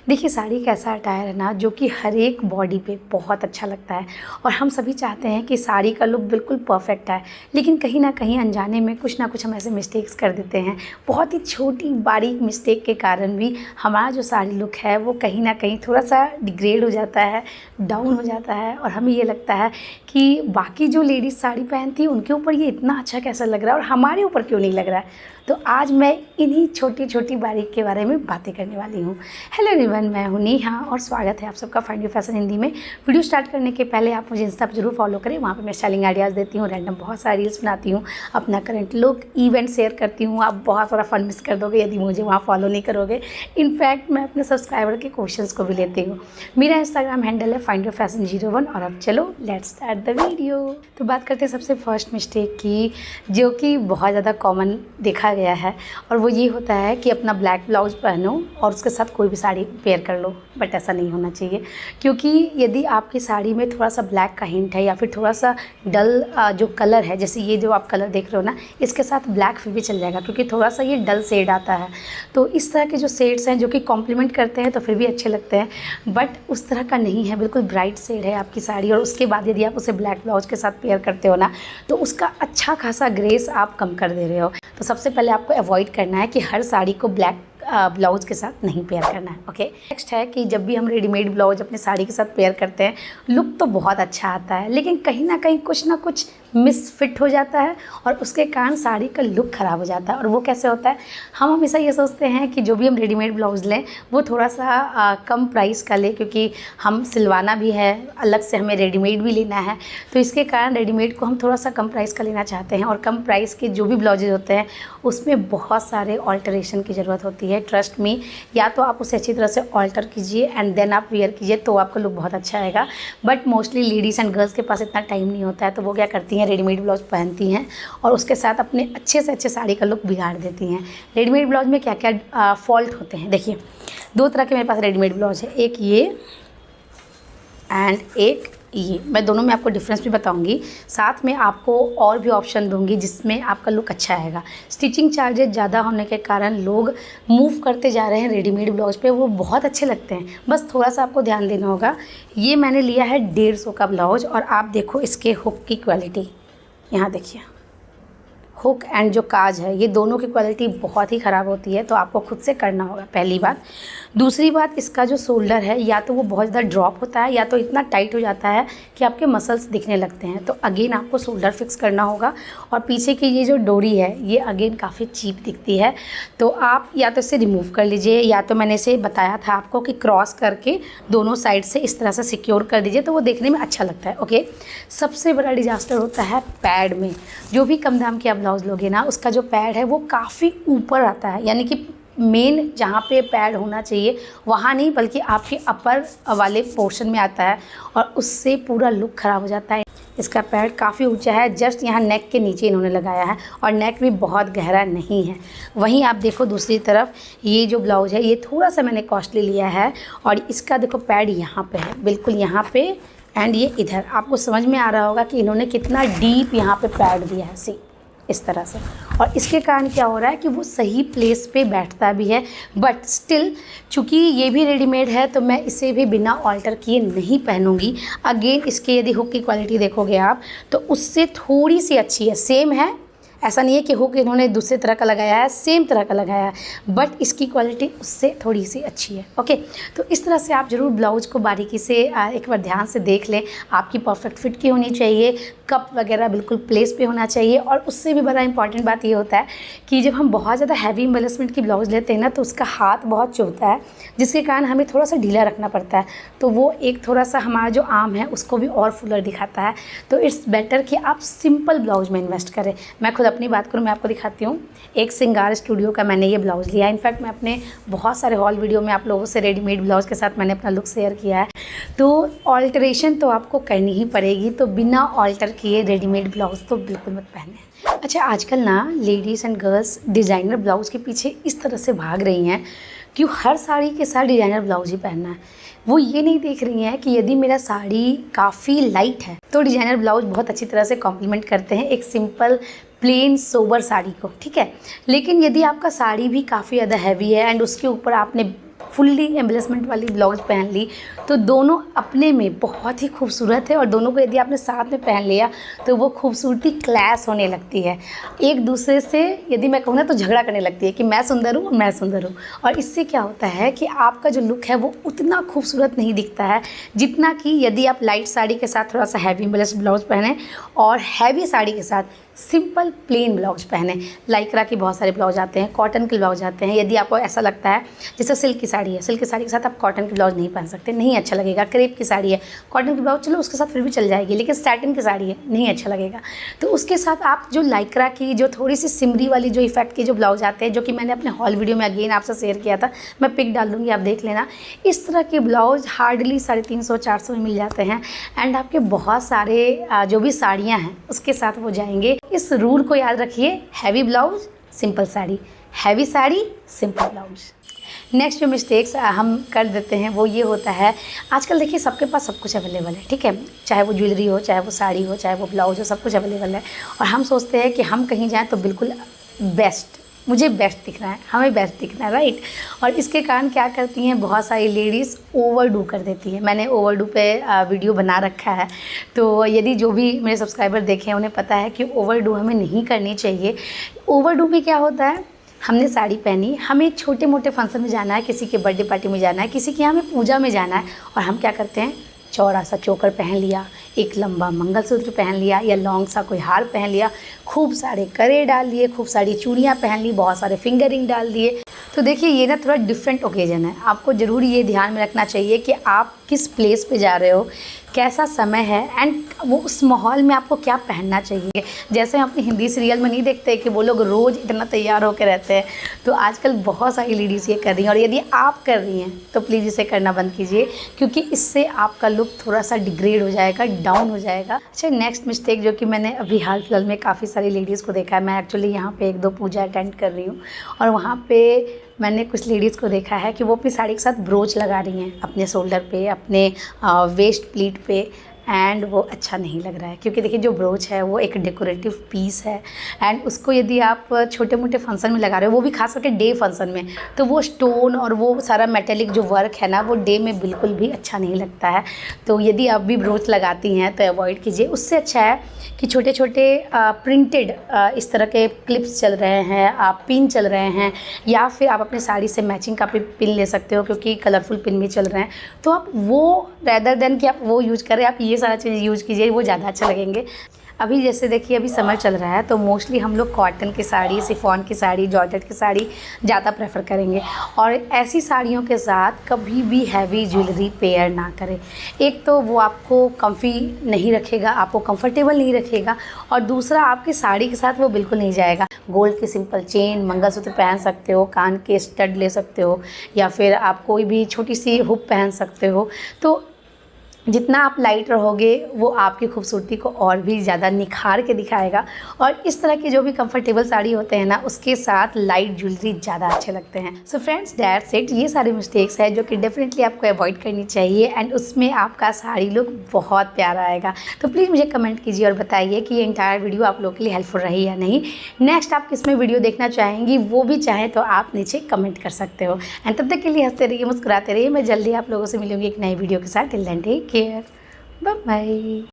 देखिए, साड़ी एक ऐसा अटायर है ना जो कि हर एक बॉडी पे बहुत अच्छा लगता है और हम सभी चाहते हैं कि साड़ी का लुक बिल्कुल परफेक्ट आए। लेकिन कहीं ना कहीं अनजाने में कुछ ना कुछ हम ऐसे मिस्टेक्स कर देते हैं। बहुत ही छोटी बारीक मिस्टेक के कारण भी हमारा जो साड़ी लुक है वो कहीं ना कहीं थोड़ा सा डिग्रेड हो जाता है, डाउन हो जाता है और हमें ये लगता है कि बाकी जो लेडीज़ साड़ी पहनती है उनके ऊपर ये इतना अच्छा कैसा लग रहा है और हमारे ऊपर क्यों नहीं लग रहा है। तो आज मैं इन्हीं छोटी छोटी बारीक के बारे में बातें करने वाली हूँ। हेलो एवरीवन, मैं हूँ नेहा और स्वागत है आप सबका फाइंड योर फैशन हिंदी में। वीडियो स्टार्ट करने के पहले आप मुझे इंस्टा पर जरूर फॉलो करें। वहाँ पे मैं स्टाइलिंग आइडियाज़ देती हूँ, रैंडम बहुत सारी रील्स बनाती हूँ, अपना करंट लुक इवेंट शेयर करती हूँ। आप बहुत सारा फन मिस कर दोगे यदि मुझे वहाँ फॉलो नहीं करोगे। इनफैक्ट मैं अपने सब्सक्राइबर के क्वेश्चंस को भी लेती हूँ। मेरा इंस्टाग्राम हैंडल है फाइंड योर फैशन 01। और अब चलो लेट्स स्टार्ट द वीडियो। तो बात करते हैं सबसे फर्स्ट मिस्टेक की, जो कि बहुत ज़्यादा कॉमन देखा गया है और वो ये होता है कि अपना ब्लैक ब्लाउज पहनो और उसके साथ कोई भी साड़ी पेयर कर लो। बट ऐसा नहीं होना चाहिए, क्योंकि यदि आपकी साड़ी में थोड़ा सा ब्लैक का हिंट है या फिर थोड़ा सा डल जो कलर है, जैसे ये जो आप कलर देख रहे हो ना, इसके साथ ब्लैक फिर भी चल जाएगा क्योंकि थोड़ा सा ये डल शेड आता है। तो इस तरह के जो शेड्स हैं जो कि कॉम्प्लीमेंट करते हैं तो फिर भी अच्छे लगते हैं, बट उस तरह का नहीं है। बिल्कुल ब्राइट शेड है आपकी साड़ी और उसके बाद यदि आप उसे ब्लैक ब्लाउज के साथ पेयर करते हो ना, तो उसका अच्छा खासा ग्रेस आप कम कर दे रहे हो। तो सबसे पहले आपको अवॉइड करना है कि हर साड़ी को ब्लैक ब्लाउज के साथ नहीं पेयर करना है। ओके, नेक्स्ट है कि जब भी हम रेडीमेड ब्लाउज अपने साड़ी के साथ पेयर करते हैं, लुक तो बहुत अच्छा आता है लेकिन कहीं ना कुछ मिसफिट हो जाता है और उसके कारण साड़ी का लुक ख़राब हो जाता है। और वो कैसे होता है, हम हमेशा ये सोचते हैं कि जो भी हम रेडीमेड ब्लाउज़ लें वो थोड़ा सा कम प्राइस का लें, क्योंकि हम सिलवाना भी है, अलग से हमें रेडीमेड भी लेना है। तो इसके कारण रेडीमेड को हम थोड़ा सा कम प्राइस का लेना चाहते हैं और कम प्राइस के जो भी ब्लाउजेज होते हैं उसमें बहुत सारे ऑल्टरेशन की ज़रूरत होती है। ट्रस्ट मी, या तो आप उसे अच्छी तरह से ऑल्टर कीजिए एंड देन आप वेयर कीजिए तो आपका लुक बहुत अच्छा आएगा। But mostly ladies and girls के पास इतना टाइम नहीं होता है, तो वो क्या करती हैं, रेडीमेड ब्लाउज पहनती हैं और उसके साथ अपने अच्छे से अच्छे साड़ी का लुक बिगाड़ देती हैं। रेडीमेड ब्लाउज में क्या क्या फॉल्ट होते हैं, देखिए दो तरह के मेरे पास रेडीमेड ब्लाउज है, एक ये एंड एक ये। मैं दोनों में आपको डिफरेंस भी बताऊंगी, साथ में आपको और भी ऑप्शन दूंगी जिसमें आपका लुक अच्छा आएगा। स्टिचिंग चार्जेस ज़्यादा होने के कारण लोग मूव करते जा रहे हैं रेडीमेड ब्लाउज पे, वो बहुत अच्छे लगते हैं, बस थोड़ा सा आपको ध्यान देना होगा। ये मैंने लिया है 150 का ब्लाउज और आप देखो इसके हुक की क्वालिटी, यहाँ देखिए हुक एंड जो काज है, ये दोनों की क्वालिटी बहुत ही ख़राब होती है, तो आपको खुद से करना होगा, पहली बात। दूसरी बात, इसका जो शोल्डर है या तो वो बहुत ज़्यादा ड्रॉप होता है या तो इतना टाइट हो जाता है कि आपके मसल्स दिखने लगते हैं। तो अगेन आपको शोल्डर फिक्स करना होगा। और पीछे की ये जो डोरी है ये अगेन काफ़ी चीप दिखती है, तो आप या तो इसे रिमूव कर लीजिए या तो मैंने इसे बताया था आपको कि क्रॉस करके दोनों साइड से इस तरह से सिक्योर कर दीजिए तो वो देखने में अच्छा लगता है। ओके, सबसे बड़ा डिजास्टर होता है पैड में। जो भी कम दाम के आप ब्लाउज लोगे ना, उसका जो पैड है वो काफ़ी ऊपर आता है, यानी कि मेन जहाँ पे पैड होना चाहिए वहाँ नहीं बल्कि आपके अपर वाले पोर्शन में आता है और उससे पूरा लुक ख़राब हो जाता है। इसका पैड काफ़ी ऊंचा है, जस्ट यहाँ नेक के नीचे इन्होंने लगाया है और नेक भी बहुत गहरा नहीं है। वहीं आप देखो दूसरी तरफ ये जो ब्लाउज है ये थोड़ा सा मैंने कॉस्टली लिया है और इसका देखो पैड यहाँ पे है, बिल्कुल यहाँ पे एंड ये इधर। आपको समझ में आ रहा होगा कि इन्होंने कितना डीप यहाँ पे पैड दिया है, सी इस तरह से। और इसके कारण क्या हो रहा है कि वो सही प्लेस पे बैठता भी है, बट स्टिल चूँकि ये भी रेडीमेड है तो मैं इसे भी बिना ऑल्टर किए नहीं पहनूंगी। अगेन इसके यदि हुक की क्वालिटी देखोगे आप तो उससे थोड़ी सी अच्छी है, सेम है, ऐसा नहीं है कि हुक इन्होंने दूसरे तरह का लगाया है, सेम तरह का लगाया है, बट इसकी क्वालिटी उससे थोड़ी सी अच्छी है। ओके, तो इस तरह से आप ज़रूर ब्लाउज को बारीकी से एक बार ध्यान से देख लें। आपकी परफेक्ट फिट की होनी चाहिए, कप वगैरह बिल्कुल प्लेस पे होना चाहिए। और उससे भी बड़ा इंपॉर्टेंट बात ये होता है कि जब हम बहुत ज़्यादा हैवी एम्बेसमेंट की ब्लाउज लेते हैं ना, तो उसका हाथ बहुत चुभता है, जिसके कारण हमें थोड़ा सा ढीला रखना पड़ता है, तो वो एक थोड़ा सा हमारा जो आर्म है उसको भी और फुलर दिखाता है। तो इट्स बेटर कि आप सिंपल ब्लाउज में इन्वेस्ट करें। मैं खुद अपनी बात करूँ, मैं आपको दिखाती हूँ, एक सिंगार स्टूडियो का मैंने ये ब्लाउज़ लिया। इनफैक्ट मैं अपने बहुत सारे हॉल वीडियो में आप लोगों से रेडीमेड ब्लाउज़ के साथ मैंने अपना लुक शेयर किया है। तो ऑल्टरेशन तो आपको करनी ही पड़ेगी, तो बिना ऑल्टर किए रेडीमेड ब्लाउज़ तो बिल्कुल मत पहने। अच्छा, आजकल ना ladies and girls designer blouse के पीछे इस तरह से भाग रही हैं कि हर साड़ी के साथ डिज़ाइनर ब्लाउज़ ही पहनना है। वो ये नहीं देख रही हैं कि यदि मेरा साड़ी काफ़ी लाइट है तो डिज़ाइनर ब्लाउज बहुत अच्छी तरह से कॉम्प्लीमेंट करते हैं एक सिंपल प्लेन सोबर साड़ी को, ठीक है। लेकिन यदि आपका साड़ी भी काफ़ी ज़्यादा हैवी है एंड उसके ऊपर आपने फुल्ली एम्बेसमेंट वाली ब्लाउज पहन ली, तो दोनों अपने में बहुत ही खूबसूरत है और दोनों को यदि आपने साथ में पहन लिया तो वो खूबसूरती क्लैश होने लगती है। एक दूसरे से यदि मैं कहूँ ना तो झगड़ा करने लगती है कि मैं सुंदर हूँ, मैं सुंदर हूँ। और इससे क्या होता है कि आपका जो लुक है वो उतना खूबसूरत नहीं दिखता है जितना कि यदि आप लाइट साड़ी के साथ थोड़ा सा हैवी एम्बेस्ड ब्लाउज पहने और हैवी साड़ी के साथ सिंपल प्लेन ब्लाउज पहने। लाइक्रा की बहुत सारे ब्लाउज आते हैं, कॉटन के ब्लाउज आते हैं। यदि आपको ऐसा लगता है जैसे सिल्क की साड़ी है, सिल्क की साड़ी के साथ आप कॉटन की ब्लाउज नहीं पहन सकते, नहीं अच्छा लगेगा। क्रेप की साड़ी है, कॉटन की ब्लाउज चलो उसके साथ फिर भी चल जाएगी, लेकिन सैटिन की साड़ी है नहीं अच्छा लगेगा। तो उसके साथ आप जो लाइक्रा की जो थोड़ी सी सिमरी वाली जो इफेक्ट के जो ब्लाउज आते हैं, जो कि मैंने अपने हॉल वीडियो में अगेन आपसे शेयर किया था, मैं पिक डाल दूँगी, आप देख लेना। इस तरह के ब्लाउज हार्डली 350-400 में मिल जाते हैं एंड आपके बहुत सारे जो भी साड़ियाँ हैं उसके साथ वो जाएंगे। इस रूल को याद रखिए, heavy blouse simple sari, heavy sari simple blouse. Next जो मिस्टेक्स हम कर देते हैं वो ये होता है, आजकल देखिए सबके पास सब कुछ अवेलेबल है, ठीक है, चाहे वो ज्वेलरी हो, चाहे वो साड़ी हो, चाहे वो ब्लाउज हो, सब कुछ अवेलेबल है। और हम सोचते हैं कि हम कहीं जाएँ तो बिल्कुल बेस्ट, मुझे बेस्ट दिखना है, हमें बेस्ट दिखना है, राइट। और इसके कारण क्या करती हैं बहुत सारी लेडीज़, ओवरडू कर देती हैं। मैंने ओवरडू पे वीडियो बना रखा है, तो यदि जो भी मेरे सब्सक्राइबर देखें उन्हें पता है कि ओवरडू हमें नहीं करनी चाहिए। ओवरडू में क्या होता है, हमने साड़ी पहनी, हमें छोटे मोटे फंक्शन में जाना है, किसी के बर्थडे पार्टी में जाना है, किसी के यहाँ हमें पूजा में जाना है, और हम क्या करते हैं, चौड़ा सा चोकर पहन लिया, एक लंबा मंगलसूत्र पहन लिया या लॉन्ग सा कोई हार पहन लिया, खूब सारे करे डाल लिए, खूब सारी चूड़ियाँ पहन ली, बहुत सारे फिंगरिंग डाल दिए। तो देखिए ये ना थोड़ा डिफरेंट ओकेजन है, आपको ज़रूर ये ध्यान में रखना चाहिए कि आप किस प्लेस पे जा रहे हो, कैसा समय है एंड वो उस माहौल में आपको क्या पहनना चाहिए। जैसे हम अपनी हिंदी सीरियल में नहीं देखते कि वो लोग रोज़ इतना तैयार होकर रहते हैं, तो आजकल बहुत सारी लेडीज़ ये कर रही हैं। और यदि आप कर रही हैं तो प्लीज़ इसे करना बंद कीजिए, क्योंकि इससे आपका लुक थोड़ा सा डिग्रेड हो जाएगा, डाउन हो जाएगा। अच्छा, नेक्स्ट मिस्टेक जो कि मैंने अभी हाल फिलहाल में काफ़ी सारी लेडीज़ को देखा है, मैं एक्चुअली यहाँ पे 1-2 पूजा अटेंड कर रही हूँ और वहाँ पे मैंने कुछ लेडीज़ को देखा है कि वो अपनी साड़ी के साथ ब्रोच लगा रही हैं अपने शोल्डर पे, अपने वेस्ट प्लीट पे, एंड वो अच्छा नहीं लग रहा है। क्योंकि देखिए जो ब्रोच है वो एक डेकोरेटिव पीस है एंड उसको यदि आप छोटे मोटे फंक्शन में लगा रहे हो, वो भी खास करके डे फंक्शन में, तो वो स्टोन और वो सारा मेटेलिक जो वर्क है ना, वो डे में बिल्कुल भी अच्छा नहीं लगता है। तो यदि आप भी ब्रोच लगाती हैं तो अवॉइड कीजिए। उससे अच्छा है कि छोटे छोटे प्रिंटेड इस तरह के क्लिप्स चल रहे हैं, आप पिन चल रहे हैं, या फिर आप अपने साड़ी से मैचिंग का पिन ले सकते हो, क्योंकि कलरफुल पिन भी चल रहे हैं। तो आप वो रेदर देन कि आप वो यूज करें, आप ये सारा चीज़ यूज कीजिए, वो ज़्यादा अच्छा लगेंगे। अभी जैसे देखिए अभी समर चल रहा है, तो मोस्टली हम लोग कॉटन की साड़ी, शिफॉन की साड़ी, जॉर्जेट की साड़ी ज़्यादा प्रेफर करेंगे। और ऐसी साड़ियों के साथ कभी भी हैवी ज्वेलरी पेयर ना करें। एक तो वो आपको कंफी नहीं रखेगा, आपको कंफर्टेबल नहीं रखेगा, और दूसरा आपकी साड़ी के साथ वो बिल्कुल नहीं जाएगा। गोल्ड की सिंपल चेन, मंगलसूत्र पहन सकते हो, कान के स्टड ले सकते हो, या फिर आप कोई भी छोटी सी हुक पहन सकते हो। तो जितना आप लाइट रहोगे वो आपकी खूबसूरती को और भी ज़्यादा निखार के दिखाएगा। और इस तरह की जो भी कंफर्टेबल साड़ी होते हैं ना, उसके साथ लाइट ज्वेलरी ज़्यादा अच्छे लगते हैं। So friends, that's it. ये सारे मिस्टेक्स हैं जो कि डेफिनेटली आपको अवॉइड करनी चाहिए एंड उसमें आपका साड़ी लुक बहुत प्यारा आएगा। तो प्लीज़ मुझे कमेंट कीजिए और बताइए कि ये इंटायर वीडियो आप लोगों के लिए हेल्पफुल रही या नहीं। नेक्स्ट आप किस में वीडियो देखना चाहेंगी वो भी चाहें तो आप नीचे कमेंट कर सकते हो। एंड तब तक के लिए हंसते रहिए, मुस्कुराते रहिए। मैं जल्दी आप लोगों से मिलूंगी एक नई वीडियो के साथ। Till then take care, bye bye.